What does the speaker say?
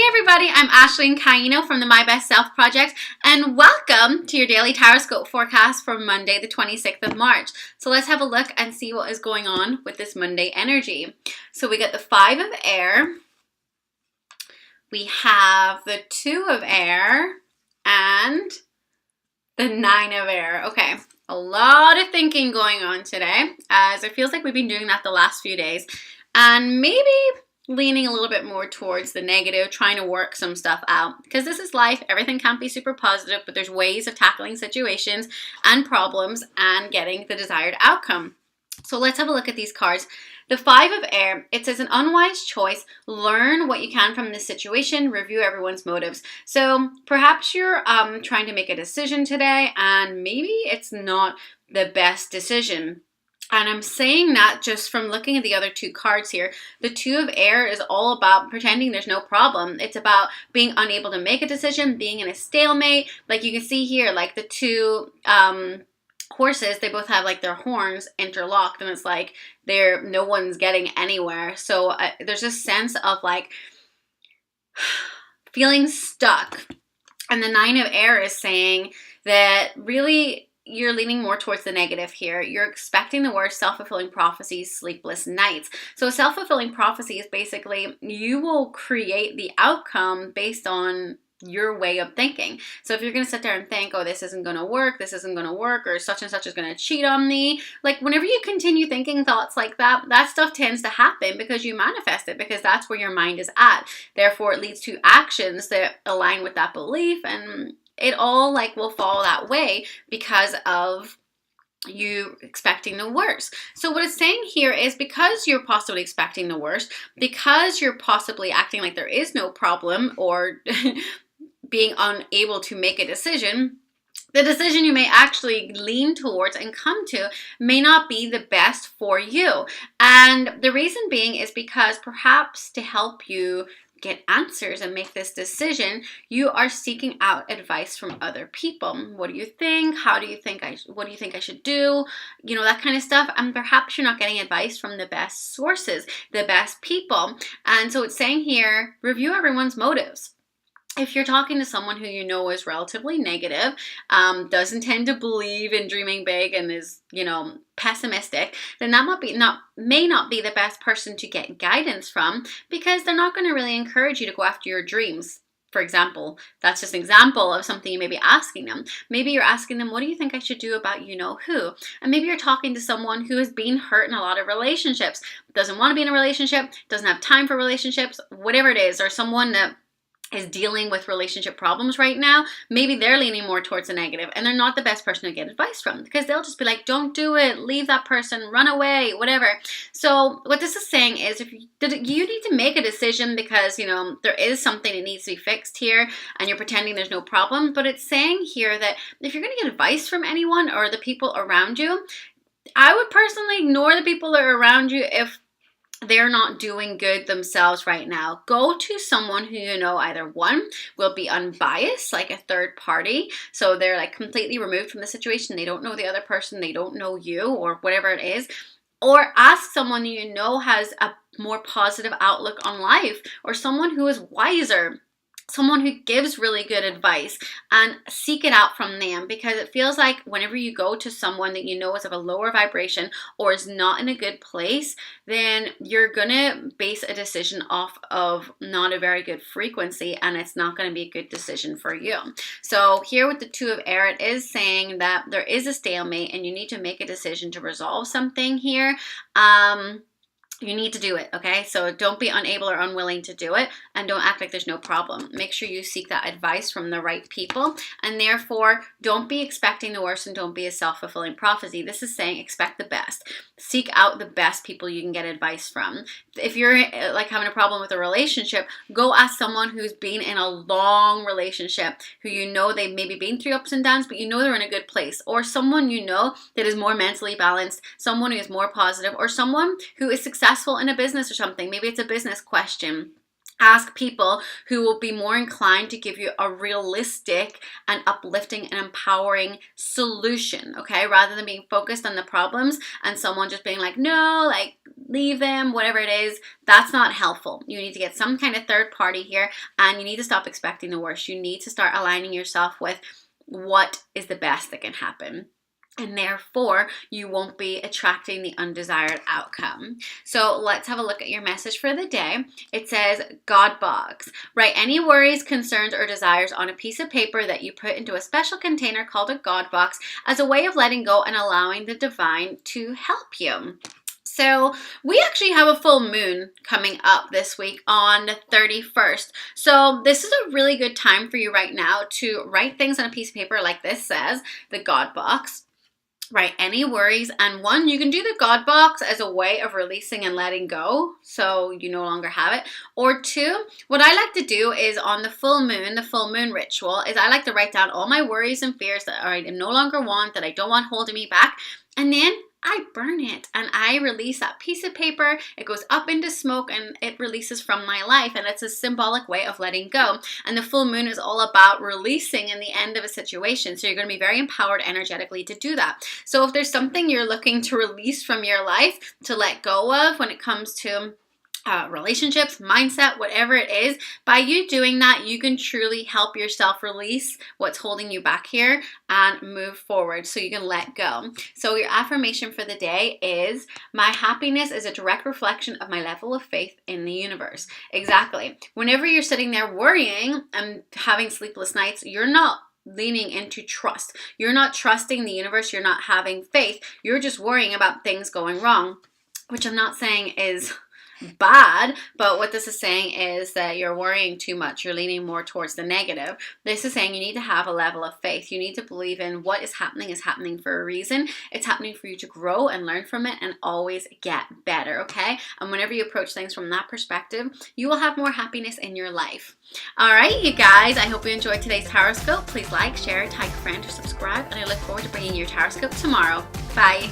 Everybody, I'm Ashley and Kaino from the My Best Self Project, and welcome to your daily Tarotscope forecast for Monday, the 26th of March. So let's have a look and see what is going on with this Monday energy. So we got the 5 of air, we have the 2 of air, and the 9 of air. Okay, a lot of thinking going on today, as it feels like we've been doing that the last few days, and maybe leaning a little bit more towards the negative, trying to work some stuff out. Because this is life, everything can't be super positive, but there's ways of tackling situations and problems and getting the desired outcome. So let's have a look at these cards. The 5 of air, it says an unwise choice, learn what you can from this situation, review everyone's motives. So perhaps you're trying to make a decision today and maybe it's not the best decision. And I'm saying that just from looking at the other 2 cards here. The 2 of air is all about pretending there's no problem. It's about being unable to make a decision, being in a stalemate. Like you can see here, like the 2 horses, they both have like their horns interlocked, and it's like no one's getting anywhere. So there's a sense of like feeling stuck. And the 9 of air is saying that really you're leaning more towards the negative here. You're expecting the worst, self-fulfilling prophecies, sleepless nights. So self-fulfilling prophecy is basically you will create the outcome based on your way of thinking. So if you're going to sit there and think, oh, this isn't going to work, or such and such is going to cheat on me, like whenever you continue thinking thoughts like that, that stuff tends to happen because you manifest it, because that's where your mind is at. Therefore, it leads to actions that align with that belief, and it all like will fall that way because of you expecting the worst. So what it's saying here is because you're possibly expecting the worst, because you're possibly acting like there is no problem or being unable to make a decision, the decision you may actually lean towards and come to may not be the best for you. And the reason being is because perhaps to help you get answers and make this decision, you are seeking out advice from other people. What do you think? What do you think I should do? You know, that kind of stuff. And perhaps you're not getting advice from the best sources, the best people. And so it's saying here, review everyone's motives. If you're talking to someone who you know is relatively negative, doesn't tend to believe in dreaming big and is, pessimistic, then that may not be the best person to get guidance from, because they're not going to really encourage you to go after your dreams. For example, that's just an example of something you may be asking them. Maybe you're asking them, what do you think I should do about you-know-who? And maybe you're talking to someone who has been hurt in a lot of relationships, doesn't want to be in a relationship, doesn't have time for relationships, whatever it is, or someone that is dealing with relationship problems right now. Maybe they're leaning more towards the negative and they're not the best person to get advice from, because they'll just be like, don't do it, leave that person, run away, whatever. So what this is saying is if you need to make a decision because, there is something that needs to be fixed here and you're pretending there's no problem. But it's saying here that if you're going to get advice from anyone or the people around you, I would personally ignore the people that are around you if they're not doing good themselves right now. Go to someone who either one will be unbiased, like a third party, so they're like completely removed from the situation, they don't know the other person, they don't know you or whatever it is, or ask someone you know has a more positive outlook on life, or someone who is wiser, someone who gives really good advice, and seek it out from them, because it feels like whenever you go to someone that you know is of a lower vibration or is not in a good place, then you're gonna base a decision off of not a very good frequency, and it's not going to be a good decision for you. So here with the 2 of air, it is saying that there is a stalemate and you need to make a decision to resolve something here. You need to do it, okay? So don't be unable or unwilling to do it, and don't act like there's no problem. Make sure you seek that advice from the right people, and therefore don't be expecting the worst and don't be a self-fulfilling prophecy. This is saying expect the best. Seek out the best people you can get advice from. If you're like having a problem with a relationship, go ask someone who's been in a long relationship, who they've maybe been through ups and downs, but they're in a good place, or someone that is more mentally balanced, someone who is more positive, or someone who is successful in a business or something. Maybe it's a business question. Ask people who will be more inclined to give you a realistic and uplifting and empowering solution, okay? Rather than being focused on the problems and someone just being like, no, like leave them, whatever it is, that's not helpful. You need to get some kind of third party here, and you need to stop expecting the worst. You need to start aligning yourself with what is the best that can happen. And therefore, you won't be attracting the undesired outcome. So let's have a look at your message for the day. It says, God box. Write any worries, concerns, or desires on a piece of paper that you put into a special container called a God box as a way of letting go and allowing the divine to help you. So we actually have a full moon coming up this week on the 31st. So this is a really good time for you right now to write things on a piece of paper like this says, the God box. Write any worries, and one, you can do the God box as a way of releasing and letting go so you no longer have it. Or two, what I like to do is on the full moon ritual, is I like to write down all my worries and fears that I no longer want, that I don't want holding me back, and then I burn it and I release that piece of paper. It goes up into smoke and it releases from my life, and it's a symbolic way of letting go. And the full moon is all about releasing in the end of a situation. So you're going to be very empowered energetically to do that. So if there's something you're looking to release from your life, to let go of when it comes to relationships, mindset, whatever it is, by you doing that, you can truly help yourself release what's holding you back here and move forward so you can let go. So your affirmation for the day is, my happiness is a direct reflection of my level of faith in the universe. Exactly. Whenever you're sitting there worrying and having sleepless nights, you're not leaning into trust. You're not trusting the universe. You're not having faith. You're just worrying about things going wrong, which I'm not saying is bad, but what this is saying is that you're worrying too much. You're leaning more towards the negative. This is saying you need to have a level of faith. You need to believe in what is happening for a reason. It's happening for you to grow and learn from it and always get better, okay? And whenever you approach things from that perspective, you will have more happiness in your life. All right, you guys, I hope you enjoyed today's Tarotscope. Please like, share, tag a friend, or subscribe, and I look forward to bringing you your Tarotscope tomorrow. Bye.